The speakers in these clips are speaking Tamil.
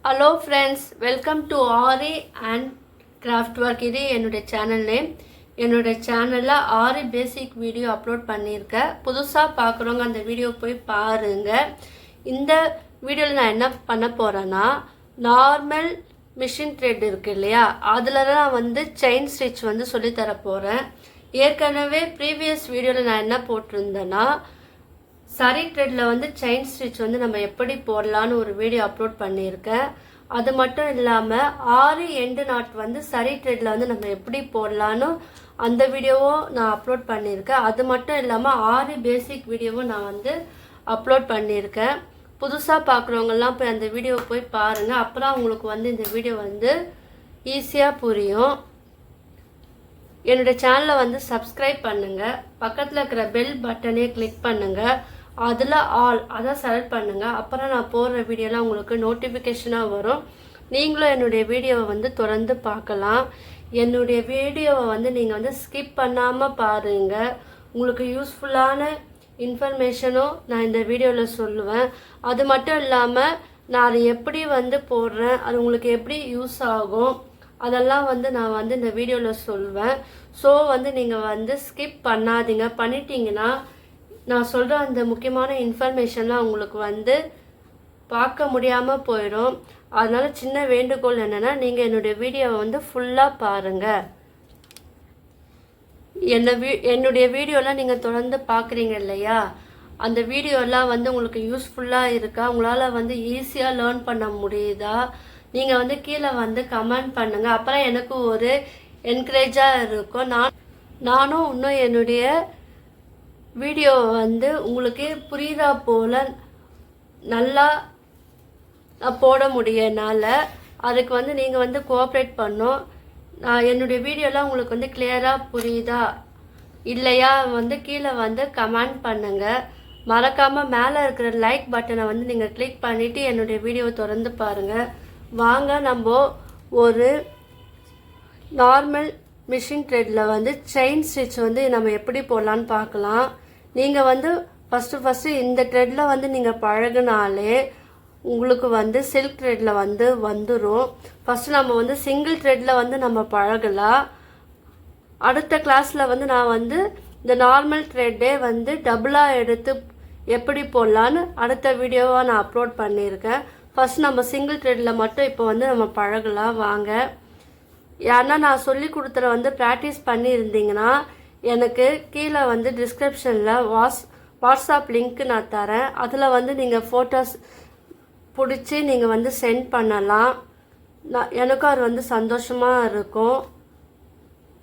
Hello friends, welcome to Aari and Craft Work. இது என்னோட சேனல் நேம். என்னோட சேனல்ல ஆரி பேசிக் வீடியோ அப்லோட் பண்ணியிருக்கேன். புதுசா பார்க்குறவங்க அந்த வீடியோ போய் பாருங்க. இந்த வீடியோல நான் என்ன பண்ண போறேன்னா நார்மல் மிஷின் த்ரெட் இருக்கு இல்லையா, அதுல தான் வந்து செயின் ஸ்டிச் வந்து சொல்லி தர போறேன். ஏற்கனவே ப்ரீவியஸ் வீடியோல நான் என்ன போட்டிருந்தேன்னா சரி த்ரெட்ல வந்து செயின் ஸ்டிச் வந்து நம்ம எப்படி போடலான்னு ஒரு வீடியோ அப்லோட் பண்ணியிருக்கேன். அது மட்டும் இல்லாமல் ஆரி எண்டு நாட் வந்து சரி த்ரெட்ல வந்து நம்ம எப்படி போடலான்னு அந்த வீடியோவும் நான் அப்லோட் பண்ணியிருக்கேன். அது மட்டும் இல்லாமல் ஆரி பேசிக் வீடியோவும் நான் வந்து அப்லோட் பண்ணியிருக்கேன். புதுசாக பார்க்குறவங்கெல்லாம் போய் அந்த வீடியோவை போய் பாருங்கள். அப்புறம் உங்களுக்கு வந்து இந்த வீடியோ வந்து ஈஸியாக புரியும். என்னோட சேனலை வந்து சப்ஸ்கிரைப் பண்ணுங்கள். பக்கத்தில் இருக்கிற பெல் பட்டனே கிளிக் பண்ணுங்கள். அதில் ஆல் அதை செலக்ட் பண்ணுங்கள். அப்புறம் நான் போடுற வீடியோலாம் உங்களுக்கு நோட்டிஃபிகேஷனாக வரும். நீங்களும் என்னுடைய வீடியோவை வந்து தொடர்ந்து பார்க்கலாம். என்னுடைய வீடியோவை வந்து நீங்கள் வந்து ஸ்கிப் பண்ணாமல் பாருங்கள். உங்களுக்கு யூஸ்ஃபுல்லான இன்ஃபர்மேஷனும் நான் இந்த வீடியோவில் சொல்லுவேன். அது மட்டும் இல்லாமல் நான் அதை எப்படி வந்து போடுறேன், அது உங்களுக்கு எப்படி யூஸ் ஆகும், அதெல்லாம் வந்து நான் வந்து இந்த வீடியோவில் சொல்வேன். ஸோ வந்து நீங்கள் வந்து ஸ்கிப் பண்ணாதீங்க. பண்ணிட்டீங்கன்னா நான் சொல்கிற அந்த முக்கியமான இன்ஃபர்மேஷன்லாம் உங்களுக்கு வந்து பார்க்க முடியாமல் போயிடும். அதனால் சின்ன வேண்டுகோள் என்னென்னா நீங்கள் என்னுடைய வீடியோவை வந்து ஃபுல்லாக பாருங்கள். என்னுடைய வீடியோலாம் நீங்கள் தொடர்ந்து பார்க்குறீங்க இல்லையா, அந்த வீடியோலாம் வந்து உங்களுக்கு யூஸ்ஃபுல்லாக இருக்கா, உங்களால் வந்து ஈஸியாக லேர்ன் பண்ண முடியுதா, நீங்கள் வந்து கீழே வந்து கமெண்ட் பண்ணுங்கள். அப்புறம் எனக்கு ஒரு என்கரேஜாக இருக்கும். நானும் இன்னும் என்னுடைய வீடியோ வந்து உங்களுக்கு புரியுதா போல் நல்லா போட முடியனால அதுக்கு வந்து நீங்கள் வந்து கோஆப்ரேட் பண்ணும். நான் என்னுடைய வீடியோலாம் உங்களுக்கு வந்து கிளியராக புரியுதா இல்லையா வந்து கீழே வந்து கமெண்ட் பண்ணுங்கள். மறக்காமல் மேலே இருக்கிற லைக் பட்டனை வந்து நீங்கள் கிளிக் பண்ணிவிட்டு என்னுடைய வீடியோவை தொடர்ந்து பாருங்கள். வாங்க நம்ம ஒரு நார்மல் மிஷின் த்ரெட்டில் வந்து செயின் ஸ்டிச் வந்து நம்ம எப்படி போடலான்னு பார்க்கலாம். நீங்கள் வந்து ஃபஸ்ட்டு இந்த த்ரெட்டில் வந்து நீங்கள் பழகினாலே உங்களுக்கு வந்து சில்க் த்ரெட்டில் வந்து வந்துடும். ஃபஸ்ட்டு நம்ம வந்து சிங்கிள் த்ரெட்டில் வந்து நம்ம பழகலாம். அடுத்த கிளாஸில் வந்து நான் வந்து இந்த நார்மல் த்ரெட்டே வந்து டபுளாக எடுத்து எப்படி போடலான்னு அடுத்த வீடியோவாக நான் அப்லோட் பண்ணியிருக்கேன். ஃபஸ்ட் நம்ம சிங்கிள் த்ரெட்டில் மட்டும் இப்போ வந்து நம்ம பழகலாம் வாங்க. யாருன்னா நான் சொல்லி கொடுத்துற வந்து ப்ராக்டிஸ் பண்ணியிருந்தீங்கன்னா எனக்கு கீழே வந்து டிஸ்கிரிப்ஷனில் வாட்ஸ்அப் லிங்க் நான் தரேன். அதில் வந்து நீங்கள் ஃபோட்டோஸ் பிடிச்சி நீங்கள் வந்து சென்ட் பண்ணலாம். எனக்கும் அது வந்து சந்தோஷமாக இருக்கும்.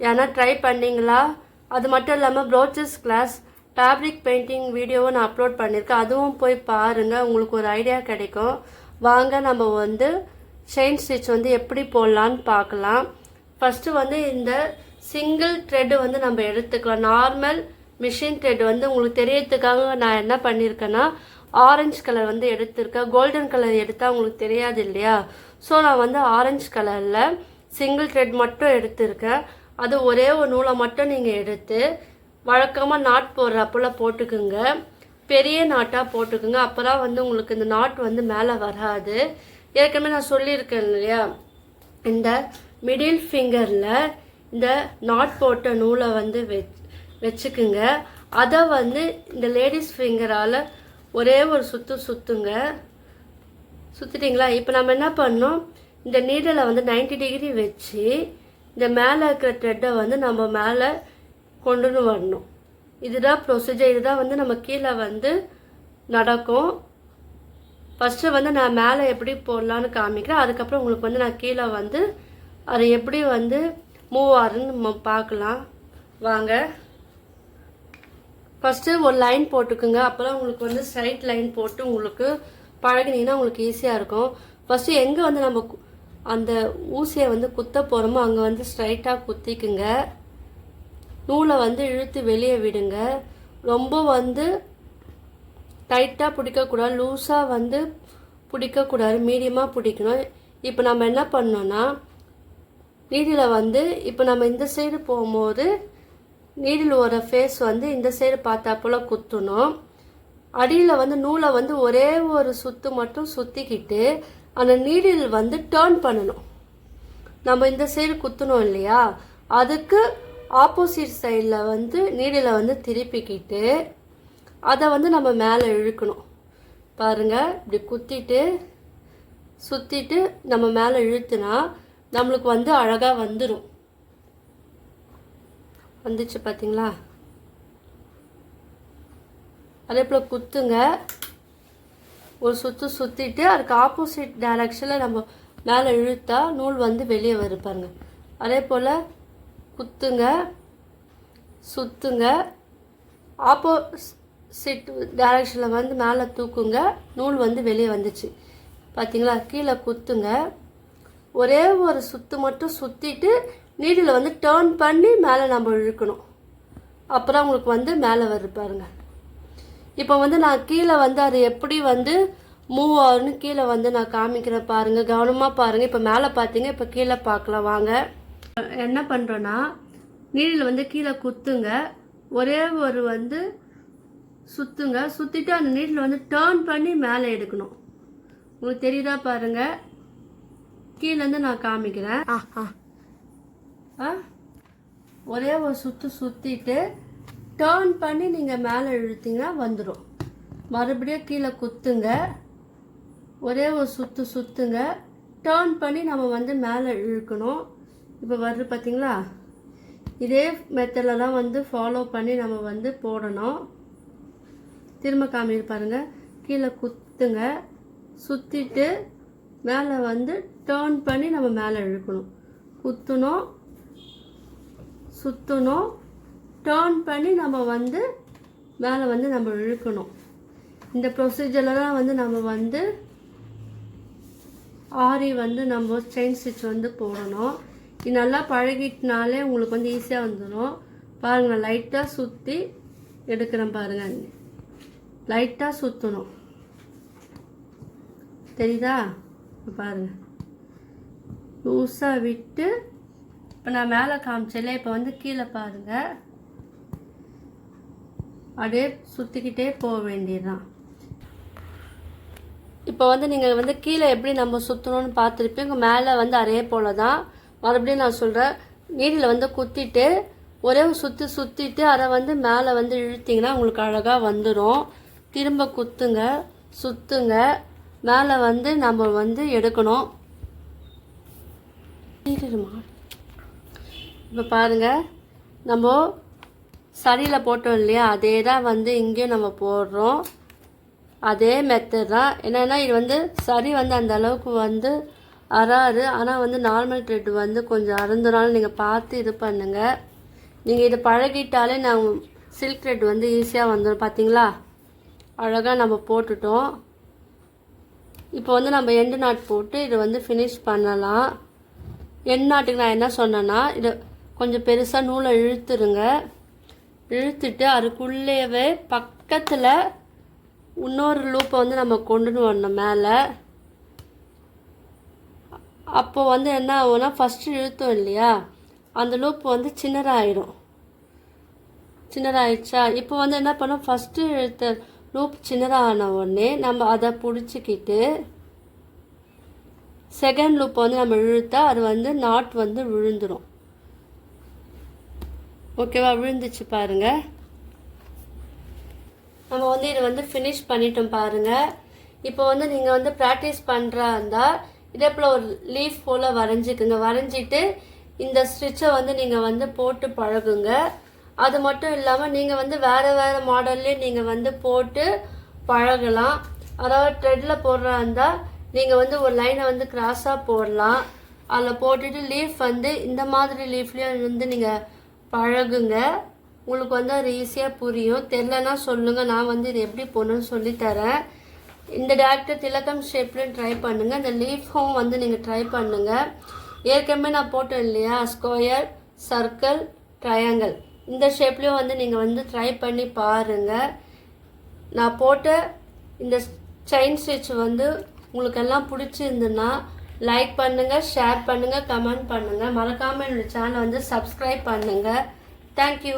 ஏன்னா ட்ரை பண்ணிங்களா. அது மட்டும் இல்லாமல் ப்ரோச்சஸ் கிளாஸ் ஃபேப்ரிக் பெயிண்டிங் வீடியோவும் நான் அப்லோட் பண்ணியிருக்கேன். அதுவும் போய் பாருங்கள், உங்களுக்கு ஒரு ஐடியா கிடைக்கும். வாங்க நம்ம வந்து செயின் ஸ்டிச் வந்து எப்படி போடலான்னு பார்க்கலாம். ஃபஸ்ட்டு வந்து இந்த சிங்கிள் த்ரெட்டு வந்து நம்ம எடுத்துக்கலாம். நார்மல் மிஷின் த்ரெட் வந்து உங்களுக்கு தெரியறதுக்காக நான் என்ன பண்ணியிருக்கேன்னா ஆரஞ்சு கலர் வந்து எடுத்திருக்கேன். கோல்டன் கலர் எடுத்தால் உங்களுக்கு தெரியாது இல்லையா, ஸோ நான் வந்து ஆரஞ்சு கலரில் சிங்கிள் த்ரெட் மட்டும் எடுத்திருக்கேன். அது ஒரே ஒரு நூலை மட்டும் நீங்கள் எடுத்து வழக்கமாக நாட் போடுறப்போல போட்டுக்குங்க. பெரிய நாட்டாக போட்டுக்குங்க. அப்போ தான் வந்து உங்களுக்கு இந்த நாட் வந்து மேலே வராது. ஏற்கனவே நான் சொல்லியிருக்கேன் இல்லையா, இந்த மிடில் ஃபிங்கரில் இந்த நாட் போட்ட நூலை வந்து வச்சுக்குங்க. அதை வந்து இந்த லேடிஸ் ஃபிங்கரால் ஒரே ஒரு சுற்றுங்க. சுற்றிட்டிங்களா? இப்போ நம்ம என்ன பண்ணோம், இந்த நீடலை வந்து 90 டிகிரி வச்சு இந்த மேலே இருக்கிற த்ரெட்டை வந்து நம்ம மேலே கொண்டுன்னு வரணும். இதுதான் ப்ரொசீஜர். இதுதான் வந்து நம்ம கீழே வந்து நடக்கும். ஃபஸ்ட்டு வந்து நான் மேலே எப்படி போடலான்னு காமிக்கிறேன். அதுக்கப்புறம் உங்களுக்கு வந்து நான் கீழே வந்து அதை எப்படி வந்து மூவ் ஆகுதுன்னு நம்ம பார்க்கலாம் வாங்க. ஃபஸ்ட்டு ஒரு லைன் போட்டுக்குங்க. அப்போதான் உங்களுக்கு வந்து ஸ்ட்ரைட் லைன் போட்டு உங்களுக்கு பழகினீங்கன்னா உங்களுக்கு ஈஸியாக இருக்கும். ஃபஸ்ட்டு எங்கே வந்து நம்ம அந்த ஊசியை வந்து குத்த போகிறோமோ அங்கே வந்து ஸ்ட்ரைட்டாக குத்திக்குங்க. நூலை வந்து இழுத்து வெளியே விடுங்க. ரொம்ப வந்து டைட்டாக பிடிக்கக்கூடாது, லூஸாக வந்து பிடிக்கக்கூடாது, மீடியமாக பிடிக்கணும். இப்போ நம்ம என்ன பண்ணோன்னா நீடில் வந்து இப்போ நம்ம இந்த சைடு போகும்போது நீடில் ஒரு ஃபேஸ் வந்து இந்த சைடு பார்த்தாப்போல குத்தணும். அடியில் வந்து நூலை வந்து ஒரே ஒரு சுற்று மட்டும் சுற்றிக்கிட்டு அந்த நீடில் வந்து டர்ன் பண்ணணும். நம்ம இந்த சைடு குத்தணும் இல்லையா, அதுக்கு ஆப்போசிட் சைடில் வந்து நீடில் வந்து திருப்பிக்கிட்டு அதை வந்து நம்ம மேலே இழுக்கணும். பாருங்கள், இப்படி குத்திட்டு சுற்றிட்டு நம்ம மேலே இழுத்துனா நம்மளுக்கு வந்து அழகாக வந்துடும். வந்துச்சு பார்த்தீங்களா? அதே போல் குத்துங்க, ஒரு சுற்று சுற்றிட்டு அதுக்கு ஆப்போசிட் டைரக்ஷனில் நம்ம மேலே இழுத்தா நூல் வந்து வெளியே வரும் பாருங்க. அதே போல் குத்துங்க, சுற்றுங்க, ஆப்போசிட் டைரக்ஷனில் வந்து மேலே தூக்குங்க, நூல் வந்து வெளியே வந்துச்சு பார்த்தீங்களா? கீழே குத்துங்க, ஒரே ஒரு சுற்று மட்டும் சுற்றிட்டு நீடில் வந்து டர்ன் பண்ணி மேலே நம்ம இழுக்கணும். அப்புறம் உங்களுக்கு வந்து மேலே வரும் பாருங்க. இப்போ வந்து நான் கீழே வந்து அது எப்படி வந்து மூவ் ஆகுன்னு கீழே வந்து நான் காமிக்கிறேன் பாருங்கள், கவனமாக பாருங்கள். இப்போ மேலே பார்த்தீங்க, இப்போ கீழே பார்க்கலாம் வாங்க. என்ன பண்ணுறோன்னா, நீடில் வந்து கீழே குத்துங்க, ஒரே ஒரு வந்து சுற்றுங்க, சுற்றிட்டு அந்த நீடில் வந்து டர்ன் பண்ணி மேலே எடுக்கணும். உங்களுக்கு தெரியுதா பாருங்கள், கீழேருந்து நான் காமிக்கிறேன். ஒரே ஒரு சுற்று சுற்றிட்டு டர்ன் பண்ணி நீங்கள் மேலே இழுத்தீங்கன்னா வந்துடும். மறுபடியும் கீழே குத்துங்க, ஒரே ஒரு சுற்று சுற்றுங்க, டர்ன் பண்ணி நம்ம வந்து மேலே இழுக்கணும். இப்போ வருது பார்த்தீங்களா? இதே மெத்தடில் தான் வந்து ஃபாலோ பண்ணி நம்ம வந்து போடணும். திரும்ப காமிக்க பாருங்கள், கீழே குத்துங்க, சுற்றிட்டு மேலே வந்து டர்ன் பண்ணி நம்ம மேலே இழுக்கணும். குத்தணும், சுற்றணும், டர்ன் பண்ணி நம்ம வந்து மேலே வந்து நம்ம இழுக்கணும். இந்த ப்ரொசீஜரில் தான் வந்து நம்ம வந்து ஆரி வந்து நம்ம செயின் ஸ்டிச் வந்து போடணும். இது நல்லா பழகிட்டனாலே உங்களுக்கு வந்து ஈஸியாக வந்துடும். பாருங்கள், லைட்டாக சுற்றி எடுக்கிறேன் பாருங்கள், லைட்டாக சுற்றணும். தெரியுதா? பாருங்கள், லூஸாக விட்டு இப்போ நான் மேலே காமிச்சல, இப்போ வந்து கீழே பாருங்கள், அப்படியே சுற்றிக்கிட்டே போக வேண்டியதுதான். இப்போ வந்து நீங்கள் வந்து கீழே எப்படி நம்ம சுற்றணும்னு பார்த்துருப்பீங்க. மேலே வந்து அதே போல் தான். மறுபடியும் நான் சொல்கிறேன், நீடில் வந்து குத்திட்டு ஒரே சுற்றிட்டு அதை வந்து மேலே வந்து இழுத்திங்கன்னா உங்களுக்கு அழகாக வந்துடும். திரும்ப குத்துங்க, சுற்றுங்க, மேலே வந்து நம்ம வந்து எடுக்கணும். இப்போ பாருங்கள், நம்ம சரியில் போட்டோம் இல்லையா, அதே தான் வந்து இங்கேயும் நம்ம போடுறோம். அதே மெத்தட் தான். என்னென்னா இது வந்து சரி வந்து அந்த அளவுக்கு வந்து அறாது, ஆனால் வந்து நார்மல் த்ரெட் வந்து கொஞ்சம் அறந்துனாலும் நீங்கள் பார்த்து இது பண்ணுங்கள். நீங்கள் இதை பழகிட்டாலே நான் சில்க் த்ரெட் வந்து ஈஸியாக வந்துடும். பார்த்தீங்களா, அழகாக நம்ம போட்டுட்டோம். இப்போ வந்து நம்ம எண்டு நாட் போட்டு இதை வந்து ஃபினிஷ் பண்ணலாம். எண்டு நாட்டுக்கு நான் என்ன சொன்னேன்னா, இதை கொஞ்சம் பெருசாக நூலை இழுத்துருங்க, இழுத்துட்டு அதுக்குள்ளேயே பக்கத்தில் இன்னொரு லூப்பை வந்து நம்ம கொண்டுன்னு வரணும் மேலே. அப்போ வந்து என்ன ஆகும்னா, ஃபஸ்ட்டு இழுத்தோம் இல்லையா, அந்த லூப் வந்து சின்னதாகிடும். சின்னதாகிடுச்சா? இப்போ வந்து என்ன பண்ணோம், ஃபஸ்ட்டு இழுத்த லூப் சின்னதான உடனே நம்ம அதை பிடிச்சிக்கிட்டு செகண்ட் லூப் வந்து நம்ம இழுத்தா அது வந்து நாட் வந்து விழுந்துடும். ஓகேவா? விழுந்துச்சு பாருங்கள். நம்ம வந்து இதை வந்து ஃபினிஷ் பண்ணிட்டோம் பாருங்கள். இப்போ வந்து நீங்கள் வந்து ப்ராக்டிஸ் பண்ணுறா இருந்தால் இதே போல் ஒரு லீஃப் போல் வரைஞ்சிக்குங்க. வரைஞ்சிட்டு இந்த ஸ்டிச்சை வந்து நீங்கள் வந்து போட்டு பழகுங்க. அது மட்டும் இல்லாமல் நீங்கள் வந்து வேறு மாடல்லே நீங்கள் வந்து போட்டு பழகலாம். அதாவது த்ரெட்டில் போடுறா இருந்தால் நீங்கள் வந்து ஒரு லைனை வந்து கிராஸாக போடலாம். அதில் போட்டுட்டு லீஃப் வந்து இந்த மாதிரி லீஃப்லேயும் வந்து நீங்கள் பழகுங்க. உங்களுக்கு வந்து அது ஈஸியாக புரியும். தெரிலனா சொல்லுங்கள், நான் வந்து இது எப்படி போடணும்னு சொல்லித்தரேன். இந்த டேரக்டர் திலக்கம் ஷேப்லேயும் ட்ரை பண்ணுங்கள். இந்த லீஃபும் வந்து நீங்கள் ட்ரை பண்ணுங்கள். ஏற்கனவே நான் போட்டேன் இல்லையா, ஸ்கொயர், சர்க்கிள், ட்ரையாங்கிள், இந்த ஷேப்லேயும் வந்து நீங்கள் வந்து ட்ரை பண்ணி பாருங்கள். நான் போட்ட இந்த செயின் ஸ்டிச் வந்து உங்களுக்கு எல்லாம் பிடிச்சிருந்துன்னா லைக் பண்ணுங்கள், ஷேர் பண்ணுங்கள், கமெண்ட் பண்ணுங்கள். மறக்காமல் என்னோடய சேனலை வந்து சப்ஸ்கிரைப் பண்ணுங்கள். தேங்க்யூ.